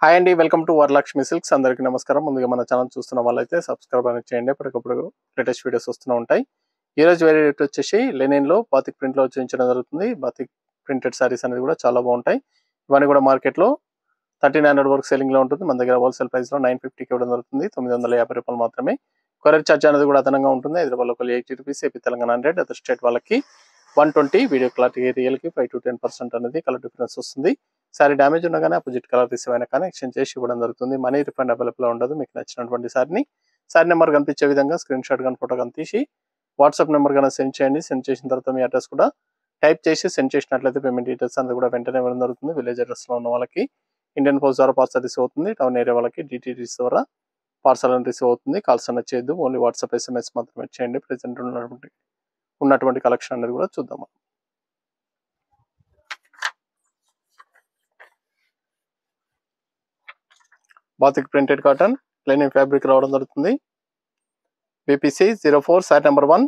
Hi అండి, welcome to Varalakshmi silks. అందరికీ నమస్కారం. ముందుగా మన ఛానల్ చూస్తున్న వాళ్ళైతే సబ్స్క్రైబ్ అనేది చేయండి. ఎప్పటికప్పుడు లేటెస్ట్ వీడియోస్ వస్తూనే ఉంటాయి. ఈ రోజు వేరే రేట్ వచ్చేసి లెనిన్లో బాతిక్ ప్రింట్లో చూపించడం జరుగుతుంది. బాతిక్ ప్రింటెడ్ సారీస్ అనేది కూడా చాలా బాగుంటాయి. ఇవన్నీ కూడా మార్కెట్లో 1300 వరకు సెల్లింగ్లో ఉంటుంది. మన దగ్గర హోల్సేల్ ప్రైస్లో 950కి ఇవ్వడం జరుగుతుంది. 950 రూపాయలు మాత్రమే. కొరియర్ ఛార్జ్ అనేది కూడా అదనంగా ఉంటుంది. Hyderabad local 80 rupees, AP Telangana 100, other state వాళ్ళకి 120, వీడియో క్లారిటీ రియల్కి 5 to 10% అనేది కలర్ డిఫరెన్స్ వస్తుంది. సారీ డ్యామేజ్ ఉన్నా కానీ అపోజిట్ కలర్ రిసీవ్ అయినా కానీ ఎక్స్చేంజ్ చేసి ఇవ్వడం జరుగుతుంది. మనీ రిఫండ్ అవైలబుల్ ఉండదు. మీకు నచ్చినటువంటి సారీ నెంబర్ కనిపించే విధంగా స్క్రీన్ షాట్ కానీ ఫోటో కానీ తీసి వాట్సాప్ నెంబర్ కానీ సెండ్ చేయండి. సెండ్ చేసిన తర్వాత మీ అడ్రస్ కూడా టైప్ చేసి సెండ్ చేసినట్లయితే పేమెంట్ డీటెయిల్స్ అనేది కూడా వెంటనే ఇవ్వడం జరుగుతుంది. విలేజ్ అడ్రస్లో ఉన్న వాళ్ళకి ఇండియన్ పోస్ట్ ద్వారా పార్సల్ రిసీవ్ అవుతుంది. టౌన్ ఏరియా వాళ్ళకి డిటిడిసి ద్వారా పార్సల్ అని రిసీవ్ అవుతుంది. కాల్స్ అనేది చేయొద్దు, ఓన్లీ వాట్సాప్ SMS మాత్రమే చేయండి. ప్రెసెంట్ ఉన్నటువంటి కలెక్షన్ అనేది కూడా చూద్దాం. Batik printed cotton linen fabric రావడం జరుగుతుంది. BPC 04 sorry number 1.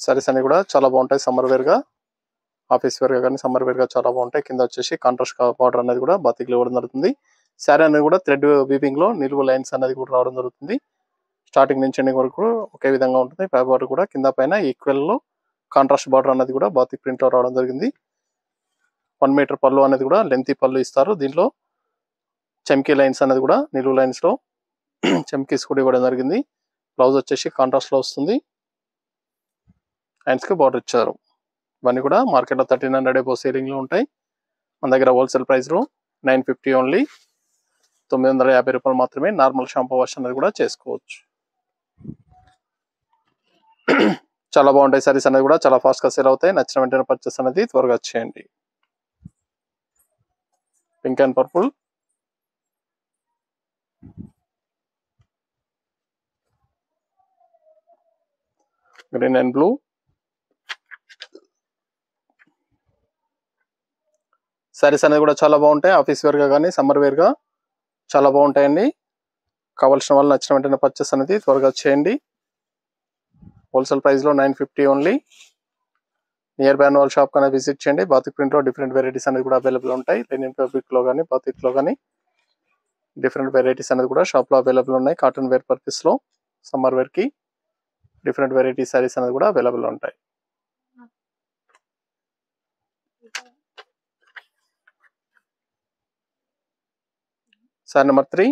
సారీస్ అన్ని కూడా చాలా బాగుంటాయి. సమ్మర్ వేర్ గా, ఆఫీస్ వేర్ గా కానీ సమ్మర్ వేర్ గా చాలా బాగుంటాయి. కింద వచ్చేసి కాంట్రాస్ట్ బార్డర్ అనేది కూడా బాతిక్ లో ఇవ్వడం జరుగుతుంది. సారీ అనేది కూడా థ్రెడ్ వీవింగ్ లో నిలువు లైన్స్ అనేది కూడా రావడం జరుగుతుంది. స్టార్టింగ్ నుంచి ఎండింగ్ వరకు ఒకే విధంగా ఉంటుంది. బార్డర్ కూడా కింద పైన ఈక్వల్ లో కాంట్రాస్ట్ బార్డర్ అనేది కూడా బాతిక్ ప్రింట్ లో రావడం జరిగింది. 1 మీటర్ పళ్ళు అనేది కూడా లెంతీ పళ్ళు ఇస్తారు. దీంట్లో చమ్కీ లైన్స్ అనేది కూడా నిలువు లైన్స్ లో చమ్కీస్ కూడా ఇవ్వడం జరిగింది. బ్లౌజ్ వచ్చేసి కాంట్రాస్ట్ లో వస్తుంది. హ్యాండ్స్ కి బార్డర్ ఇచ్చారు. ఇవన్నీ కూడా మార్కెట్లో 1300 ఎబో సేలింగ్ లో ఉంటాయి. మన దగ్గర హోల్సేల్ ప్రైస్ లో 950 ఓన్లీ, 950 రూపాయలు మాత్రమే. నార్మల్ షాంపూ వాష్ అనేది కూడా చేసుకోవచ్చు. చాలా బాగుంటాయి. సారీస్ అనేది కూడా చాలా ఫాస్ట్ గా సేల్ అవుతాయి. నచ్చిన వెంటనే పర్చేస్ అనేది త్వరగా చేయండి. Pink and purple, green and blue, saris అనేది కూడా చాలా బాగుంటాయి. ఆఫీస్ వేర్ గా కానీ సమ్మర్ వేర్ గా చాలా బాగుంటాయండి. కావాల్సిన వాళ్ళు నచ్చిన వెంటనే పర్చేస్ అనేది త్వరగా చేయండి. హోల్సేల్ ప్రైస్ లో 950 ఓన్లీ. నియర్ బై వాళ్ళ షాప్ కన్నా విజిట్ చేయండి. బాతిక్ ప్రింట్ లో డిఫరెంట్ వెరైటీస్ అనేది కూడా అవైలబుల్ ఉంటాయి. లెనిన్ ఫ్యాబ్రిక్ లో కానీ బాతిక్ లో కానీ డిఫరెంట్ వెరైటీస్ అనేది కూడా షాప్ లో అవైలబుల్ ఉన్నాయి. కాటన్ వేర్ పర్పస్ లో సమ్మర్ వేర్ కి డిఫరెంట్ వెరైటీ సారీస్ అనేది కూడా అవైలబుల్ ఉంటాయి. Sorry number 3.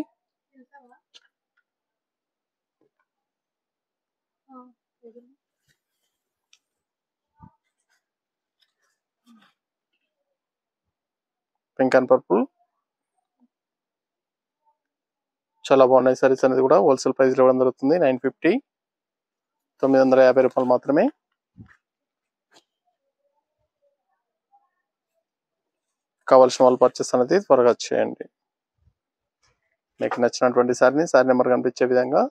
Pink and purple, చాలా బాగున్నాయి. సారీస్ అనేది కూడా హోల్సేల్ ప్రైస్ లో ఇవ్వడం జరుగుతుంది. 950, 950 రూపాయలు మాత్రమే. కావాల్సిన వాళ్ళు పర్చేస్ అనేది త్వరగా చేయండి. మీకు నచ్చినటువంటి సారీ నెంబర్ కనిపించే విధంగా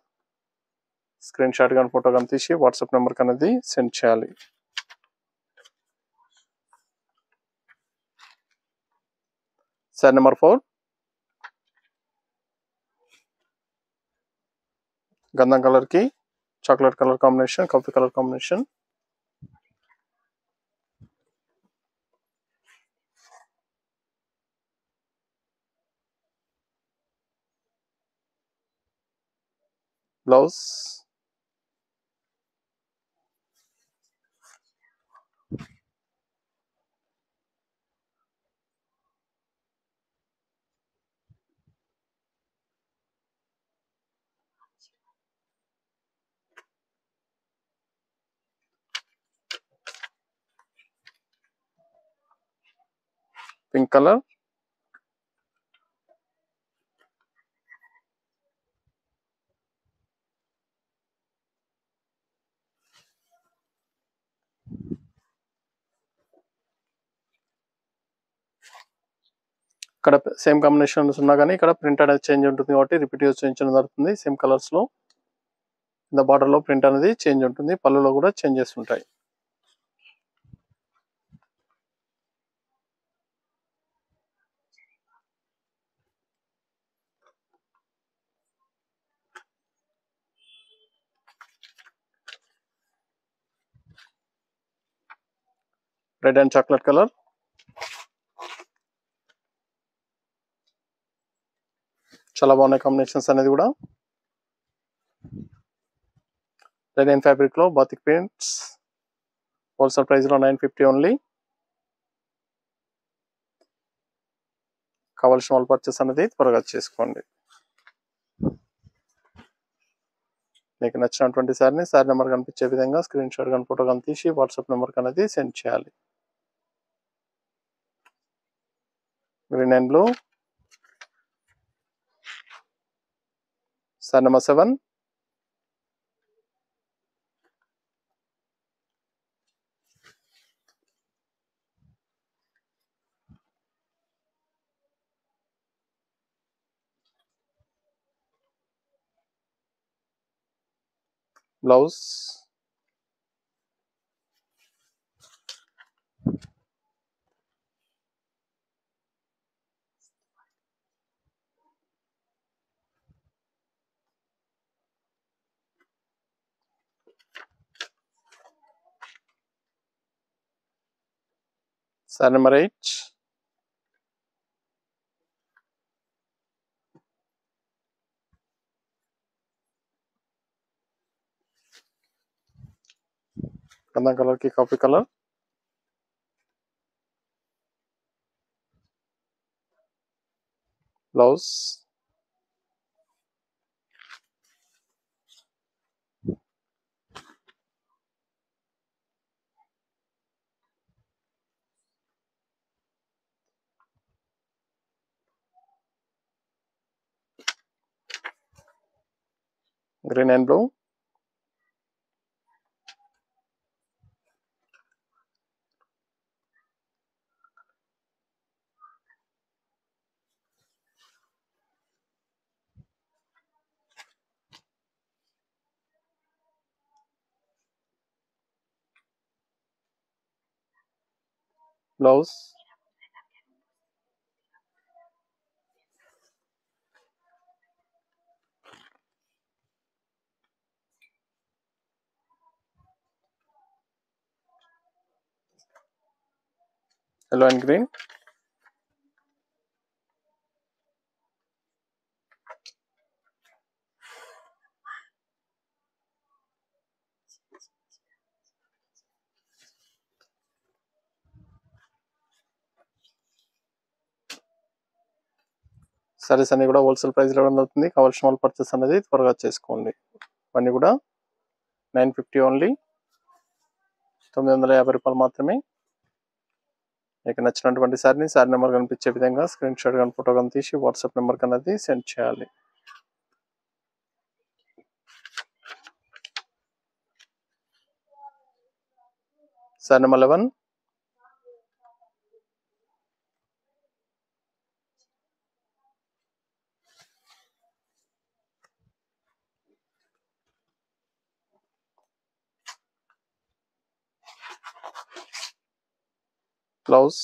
స్క్రీన్ షాట్ కానీ ఫోటో కానీ తీసి వాట్సాప్ నెంబర్ అనేది సెండ్ చేయాలి. Sorry number 4. గంధం కలర్ కి chocolate colour combination, coffee colour combination. Blouse pink colour, ఇక్కడ సేమ్ కాంబినేషన్స్ ఉన్నా కానీ ఇక్కడ ప్రింట్ అనేది చేంజ్ ఉంటుంది కాబట్టి రిపీట్ చేయించడం జరుగుతుంది. సేమ్ కలర్స్ లో కింద బార్డర్ లో ప్రింట్ అనేది చేంజ్ ఉంటుంది. పళ్ళులో కూడా చేంజెస్ ఉంటాయి. రెడ్ అండ్ చాక్లెట్ కలర్, చాలా బాగున్నాయి కాంబినేషన్స్ అనేది కూడా. లెనిన్ ఫ్యాబ్రిక్ లో బాతిక్ ప్రింట్స్, హోల్సేల్ ప్రైస్ లో 950 ఓన్లీ. కావాల్సిన వాళ్ళు పర్చేస్ అనేది త్వరగా చేసుకోండి. మీకు నచ్చినటువంటి శారీ నెంబర్ కనిపించే విధంగా స్క్రీన్ షాట్ కానీ ఫోటో కానీ తీసి వాట్సాప్ నెంబర్కి అనేది సెండ్ చేయాలి. Green and blue, sari number 7, blouse, sari number 8, గంధం కలర్ కి coffee colour, blouse, green and blue, blouse, yellow and green, saris అన్ని కూడా హోల్సేల్ ప్రైస్ లో అవుతుంది. కావాల్సిన వాళ్ళు పర్చేస్ అనేది త్వరగా చేసుకోండి. అన్నీ కూడా 950 ఓన్లీ, 950 రూపాయలు మాత్రమే. మీకు నచ్చినటువంటి శారీ నెంబర్ కనిపించే విధంగా స్క్రీన్ షాట్ కానీ ఫోటో కానీ తీసి వాట్సాప్ నెంబర్ అనేది సెండ్ చేయాలి. Sari number 11, blouse,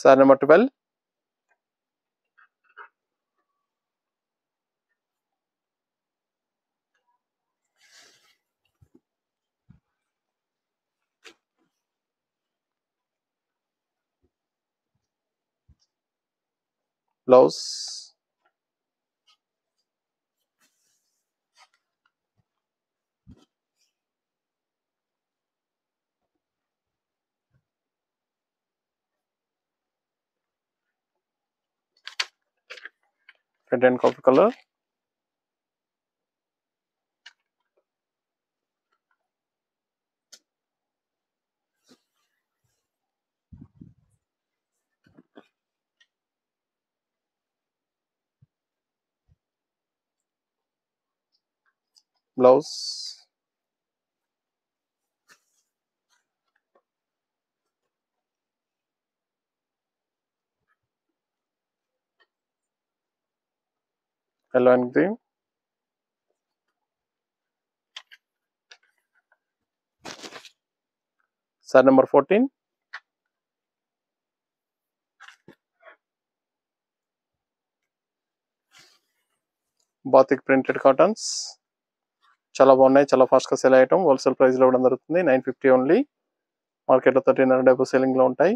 sari number 12, blouse, red and coffee colour, blouse, yellow and green, sorry number 14. Batik printed cottons చాలా బాగున్నాయి, చాలా ఫాస్ట్గా సేల్ అయ్యటం. హోల్సేల్ ప్రైస్లో ఇవ్వడం జరుగుతుంది. 950 ఓన్లీ. మార్కెట్లో 1300 సెల్లింగ్లో ఉంటాయి.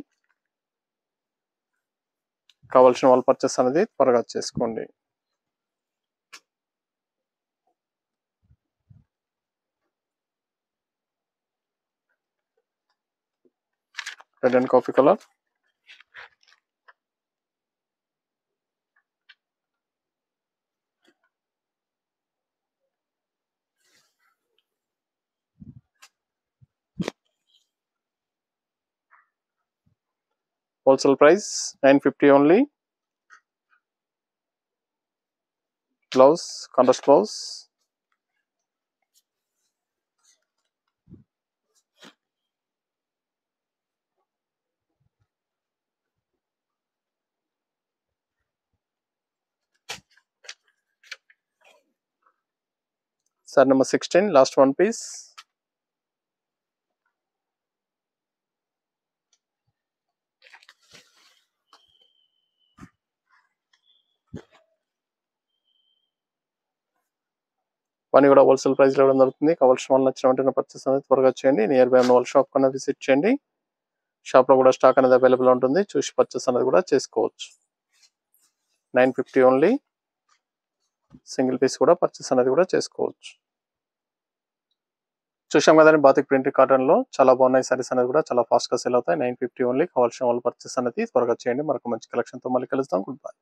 కావాల్సిన వాళ్ళు పర్చేస్ అనేది త్వరగా చేసుకోండి. Red and coffee colour, wholesale price 950 only. Blouse contrast blouse, sari number 16, last one piece. పని కూడా హోల్సేల్ ప్రైస్లో ఇవ్వడం జరుగుతుంది. కావాల్సిన వాళ్ళు నచ్చిన వెంటనే పర్చేస్ అనేది త్వరగా చేయండి. నియర్ బై ఉన్న వాళ్ళ షాప్ కన్నా విజిట్ చేయండి. షాప్లో కూడా స్టాక్ అనేది అవైలబుల్ ఉంటుంది, చూసి పర్చేస్ అనేది కూడా చేసుకోవచ్చు. 950 ఓన్లీ. సింగిల్ పీస్ కూడా పర్చేస్ అనేది కూడా చేసుకోవచ్చు. చూసాం కదండి, బాతిక్ ప్రింట్ కాటన్లో చాలా బాగున్నాయి సారీస్ అనేది కూడా చాలా ఫాస్ట్గా సేల్ అవుతాయి. 950 ఓన్లీ. కావాల్సిన వాళ్ళు పర్చేస్ అనేది త్వరగా చేయండి. మరొక మంచి కలెక్షన్తో మళ్ళీ కలుద్దాం. Good bye.